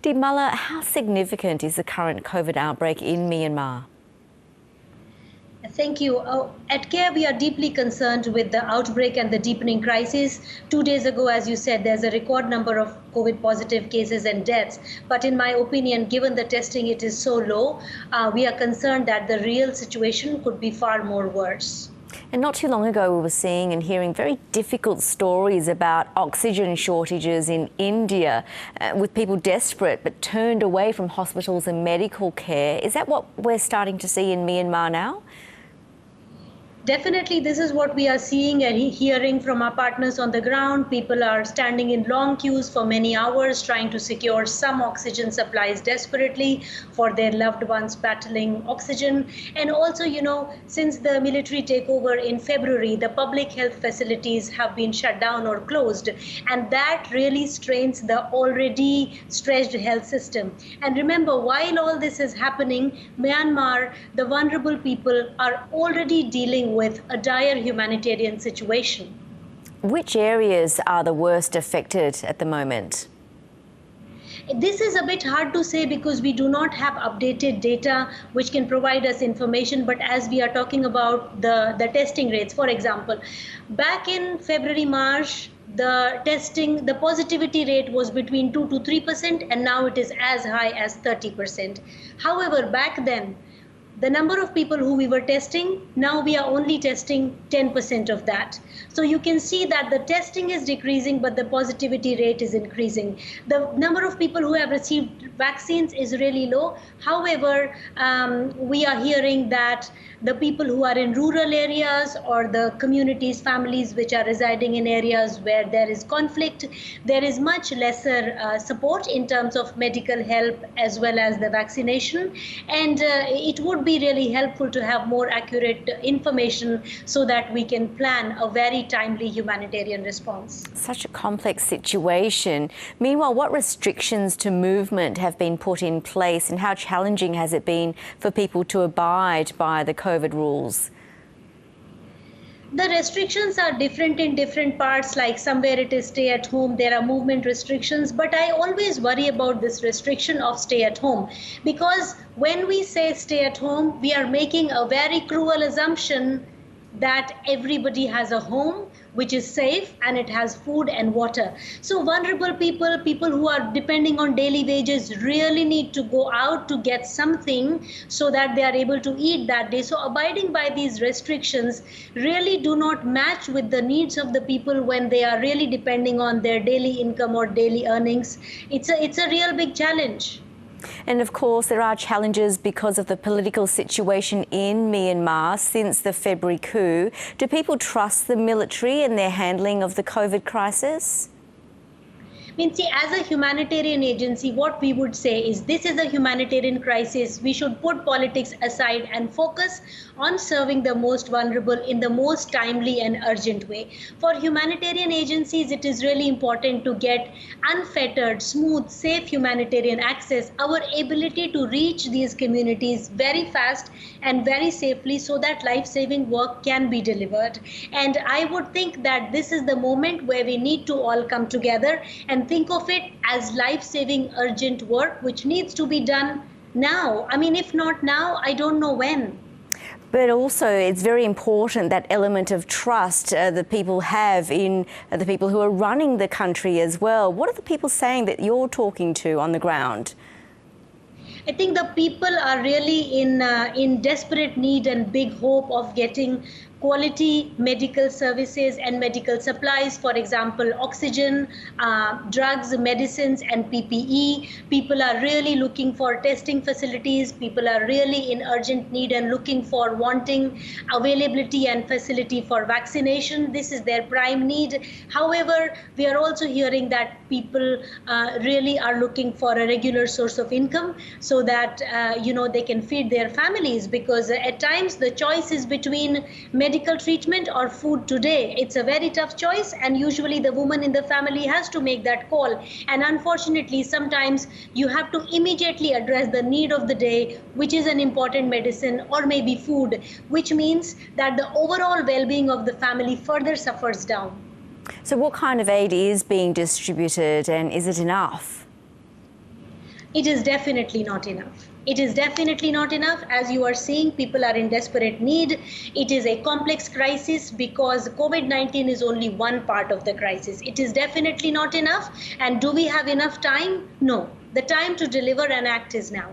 Dimala, how significant is the current COVID outbreak in Myanmar? Thank you. At CARE, we are deeply concerned with the outbreak and the deepening crisis. 2 days ago, as you said, there's a record number of COVID positive cases and deaths. But in my opinion, given the testing it is so low, we are concerned that the real situation could be far more worse. And not too long ago, we were seeing and hearing very difficult stories about oxygen shortages in India, with people desperate but turned away from hospitals and medical care. Is that what we're starting to see in Myanmar now? Definitely, this is what we are seeing and hearing from our partners on the ground. People are standing in long queues for many hours trying to secure some oxygen supplies desperately for their loved ones battling oxygen. And also, since the military takeover in February, the public health facilities have been shut down or closed. And that really strains the already stretched health system. And remember, while all this is happening, Myanmar, the vulnerable people are already dealing with a dire humanitarian situation. Which areas are the worst affected at the moment? This is a bit hard to say because we do not have updated data which can provide us information. But as we are talking about the testing rates, for example, back in February, March, the positivity rate was between 2 to 3%, and now it is as high as 30%. However, back then, the number of people who we were testing, now we are only testing 10% of that. So you can see that the testing is decreasing, but the positivity rate is increasing. The number of people who have received vaccines is really low. However, we are hearing that the people who are in rural areas or the communities, families which are residing in areas where there is conflict, there is much lesser support in terms of medical help as well as the vaccination. And it would be really helpful to have more accurate information so that we can plan a very timely humanitarian response. Such a complex situation. Meanwhile, what restrictions to movement have been put in place, and how challenging has it been for people to abide by the COVID rules? The restrictions are different in different parts, like somewhere it is stay at home, there are movement restrictions, but I always worry about this restriction of stay at home, because when we say stay at home, we are making a very cruel assumption that everybody has a home which is safe and it has food and water. So vulnerable people who are depending on daily wages really need to go out to get something so that they are able to eat that day. So abiding by these restrictions really do not match with the needs of the people when they are really depending on their daily income or daily earnings. It's a real big challenge. And of course, there are challenges because of the political situation in Myanmar since the February coup. Do people trust the military in their handling of the COVID crisis? See, as a humanitarian agency, what we would say is this is a humanitarian crisis. We should put politics aside and focus on serving the most vulnerable in the most timely and urgent way. For humanitarian agencies, it is really important to get unfettered, smooth, safe humanitarian access, our ability to reach these communities very fast and very safely so that life-saving work can be delivered. And I would think that this is the moment where we need to all come together and think of it as life-saving urgent work which needs to be done now. I mean, if not now, I don't know when. But also, it's very important that element of trust that people have in the people who are running the country as well. What are the people saying that you're talking to on the ground? I think the people are really in desperate need and big hope of getting quality medical services and medical supplies, for example, oxygen, drugs, medicines, and PPE. People are really looking for testing facilities. People are really in urgent need and looking for wanting availability and facility for vaccination. This is their prime need. However, we are also hearing that people really are looking for a regular source of income so that, they can feed their families, because at times the choice is between medical treatment or food today. It's a very tough choice, and usually the woman in the family has to make that call. And unfortunately, sometimes you have to immediately address the need of the day, which is an important medicine or maybe food, which means that the overall well-being of the family further suffers down. So what kind of aid is being distributed, and is it enough? It is definitely not enough. It is definitely not enough. As you are seeing, people are in desperate need. It is a complex crisis because COVID-19 is only one part of the crisis. It is definitely not enough. And do we have enough time? No. The time to deliver and act is now.